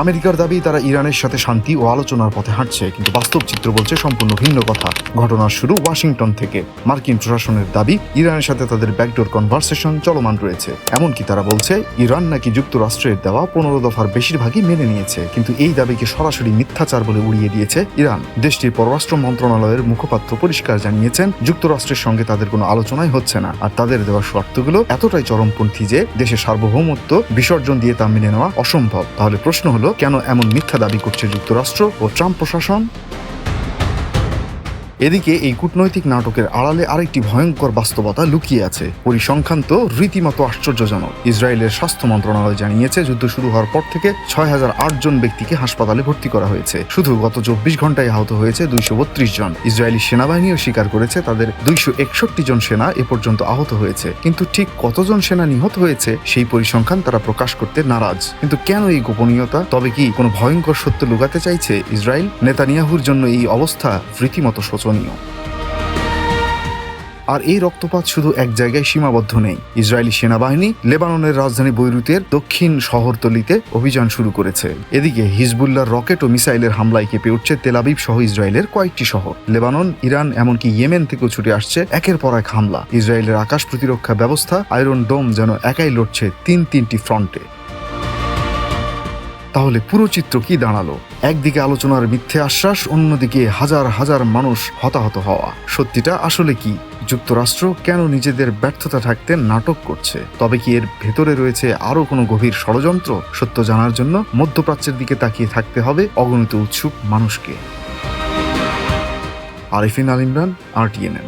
আমেরিকার দাবি তারা ইরানের সাথে শান্তি ও আলোচনার পথে হাঁটছে, কিন্তু বাস্তব চিত্র বলছে সম্পূর্ণ ভিন্ন কথা। ঘটনার শুরু ওয়াশিংটন থেকে। মার্কিন প্রশাসনের দাবি ইরানের সাথে তাদের ব্যাকডোর কনভারসেশন চলমান রয়েছে। এমনকি তারা বলছে ইরান নাকি যুক্তরাষ্ট্রের দেওয়া 15 দফার বেশিরভাগই মেনে নিয়েছে, কিন্তু এই দাবিকে সরাসরি মিথ্যাচার বলে উড়িয়ে দিয়েছে ইরান। দেশটির পররাষ্ট্র মন্ত্রণালয়ের মুখপাত্র পরিষ্কার জানিয়েছেন যুক্তরাষ্ট্রের সঙ্গে তাদের কোনো আলোচনাই হচ্ছে না, আর তাদের দেওয়া শর্তগুলো এতটাই চরমপন্থী যে দেশের সার্বভৌমত্ব বিসর্জন দিয়ে তা মেনে নেওয়া অসম্ভব। তাহলে প্রশ্ন হলো, কেন এমন মিথ্যা দাবি করছে যুক্তরাষ্ট্র ও ট্রাম্প প্রশাসন? এদিকে এই কূটনৈতিক নাটকের আড়ালে আরেকটি ভয়ঙ্কর বাস্তবতা লুকিয়ে আছে। পরিসংখ্যান তো রীতিমতো আশ্চর্যজনক। ইসরায়েলের স্বাস্থ্য মন্ত্রণালয় জানিয়েছে যুদ্ধ শুরু হওয়ার পর থেকে 6008 জন ব্যক্তিকে হাসপাতালে ভর্তি করা হয়েছে। শুধু গত 24 ঘন্টায় আহত হয়েছে 232 জন। ইসরায়েলি সেনাবাহিনীও স্বীকার করেছে তাদের 261 জন সেনা এ পর্যন্ত আহত হয়েছে, কিন্তু ঠিক কতজন সেনা নিহত হয়েছে সেই পরিসংখ্যান তারা প্রকাশ করতে নারাজ। কিন্তু কেন এই গোপনীয়তা? তবে কি কোনো ভয়ঙ্কর সত্য লুকাতে চাইছে ইসরায়েল? নেতানিয়াহুর জন্য এই অবস্থা রীতিমতো শোচনীয়। আর এই রক্তপাত শুধু এক জায়গায় সীমাবদ্ধ নেই। ইসরায়েলি সেনাবাহিনী লেবাননের রাজধানী বৈরুতের দক্ষিণ শহরতলিতে অভিযান শুরু করেছে। এদিকে হিজবুল্লাহর রকেট ও মিসাইলের হামলায় কেঁপে উঠছে তেল আবিব সহ ইসরায়েলের কয়েকটি শহর। লেবানন, ইরান, এমনকি ইয়েমেন থেকেও ছুটে আসছে একের পর এক হামলা। ইসরায়েলের আকাশ প্রতিরক্ষা ব্যবস্থা আয়রন ডোম যেন একাই লড়ছে তিনটি ফ্রন্টে। তাহলে পুরো চিত্র কি দাঁড়ালো? একদিকে আলোচনার মিথ্যে আশ্বাস, অন্যদিকে হাজার হাজার মানুষ হতাহত হওয়া। সত্যিটা আসলে কি? যুক্তরাষ্ট্র কেন নিজেদের ব্যর্থতা ঢাকতে নাটক করছে? তবে কি এর ভেতরে রয়েছে আরো কোনো গভীর ষড়যন্ত্র? সত্য জানার জন্য মধ্যপ্রাচ্যের দিকে তাকিয়ে থাকতে হবে অগণিত উৎসুক মানুষকে। আরিফিন আল ইমরান, RTNN।